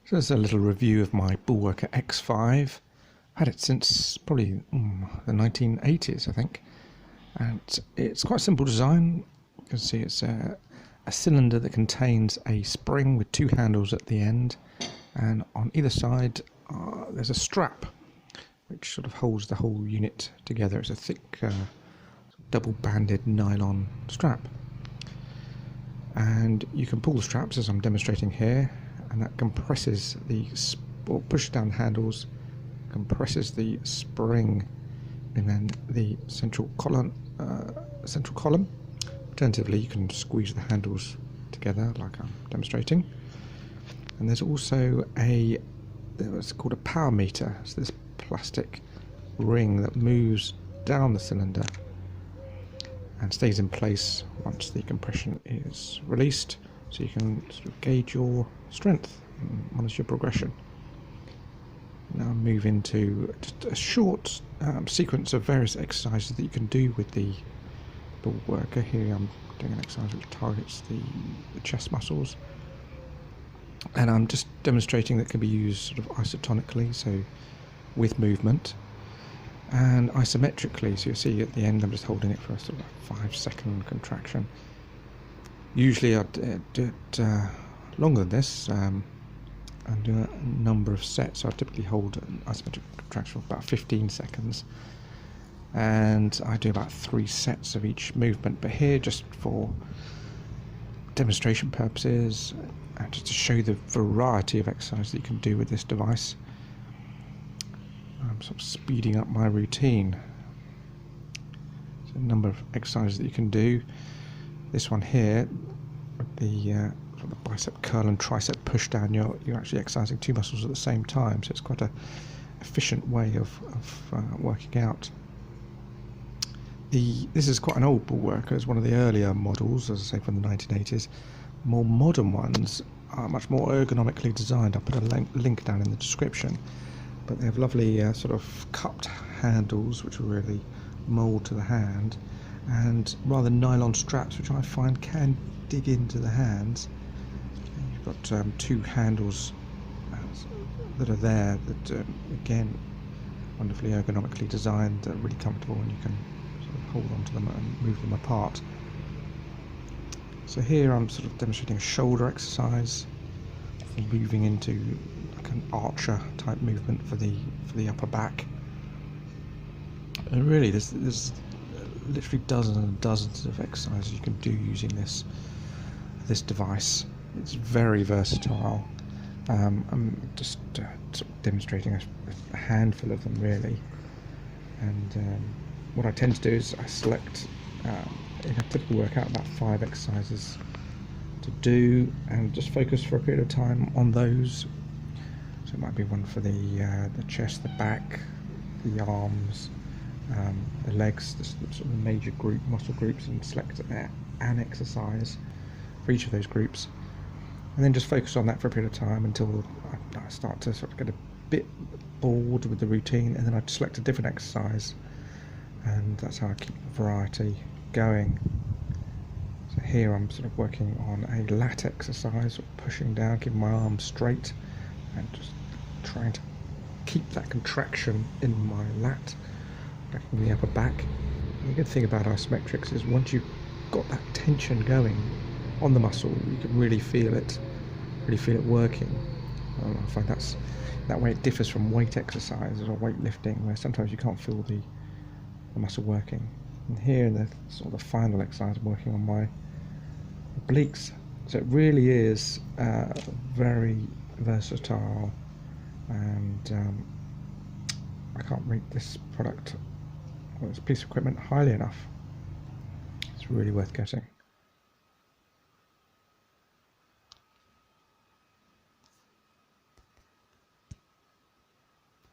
So there's a little review of my Bullworker X5. I've had it since probably the 1980s, I think. And it's quite a simple design. You can see it's a cylinder that contains a spring with two handles at the end. And on either side, there's a strap which sort of holds the whole unit together. It's a thick, double-banded nylon strap. And you can pull the straps, as I'm demonstrating here, and that compresses or pushes down the handles, compresses the spring and then the central column. Alternatively, you can squeeze the handles together like I'm demonstrating. And there's also what's called a power meter. It's this plastic ring that moves down the cylinder and stays in place once the compression is released, so you can sort of gauge your strength and monitor your progression. Now move into just a short sequence of various exercises that you can do with the Bullworker. Here I'm doing an exercise which targets the chest muscles, and I'm just demonstrating that can be used sort of isotonically, so with movement, and isometrically, so you'll see at the end I'm just holding it for a sort of 5-second contraction. Usually I'd do it longer than this and do a number of sets, so I typically hold an isometric contraction for about 15 seconds, and I do about 3 sets of each movement. But here, just for demonstration purposes and just to show the variety of exercise that you can do with this device, I'm sort of speeding up my routine. So a number of exercises that you can do. This one here, with the bicep curl and tricep push down, you're actually exercising 2 muscles at the same time, so it's quite a efficient way of working out. This is quite an old Bullworker. It's one of the earlier models, as I say, from the 1980s. More modern ones are much more ergonomically designed. I'll put a link down in the description. But they have lovely sort of cupped handles which really mould to the hand, and rather nylon straps which I find can dig into the hands. You've got 2 handles that are there that again, wonderfully ergonomically designed, really comfortable, and you can sort of hold onto them and move them apart. So here I'm sort of demonstrating a shoulder exercise, moving into like an archer type movement for the upper back. And really there's literally dozens and dozens of exercises you can do using this device. It's very versatile. I'm just sort of demonstrating a handful of them really, and what I tend to do is I select in a typical workout about 5 exercises to do, and just focus for a period of time on those. So it might be one for the chest, the back, the arms, the legs, the sort of major muscle groups, and select an exercise for each of those groups, and then just focus on that for a period of time until I start to sort of get a bit bored with the routine, and then I select a different exercise, and that's how I keep variety going. So here I'm sort of working on a lat exercise, sort of pushing down, keeping my arms straight, and just trying to keep that contraction in my lat, back in the upper back. And the good thing about isometrics is once you've got that tension going on the muscle, you can really feel it working. I find that way it differs from weight exercises or weightlifting, where sometimes you can't feel the muscle working. And here in the sort of the final exercise, I'm working on my obliques. So it really is very versatile, and I can't rate this product or this piece of equipment highly enough. It's really worth getting.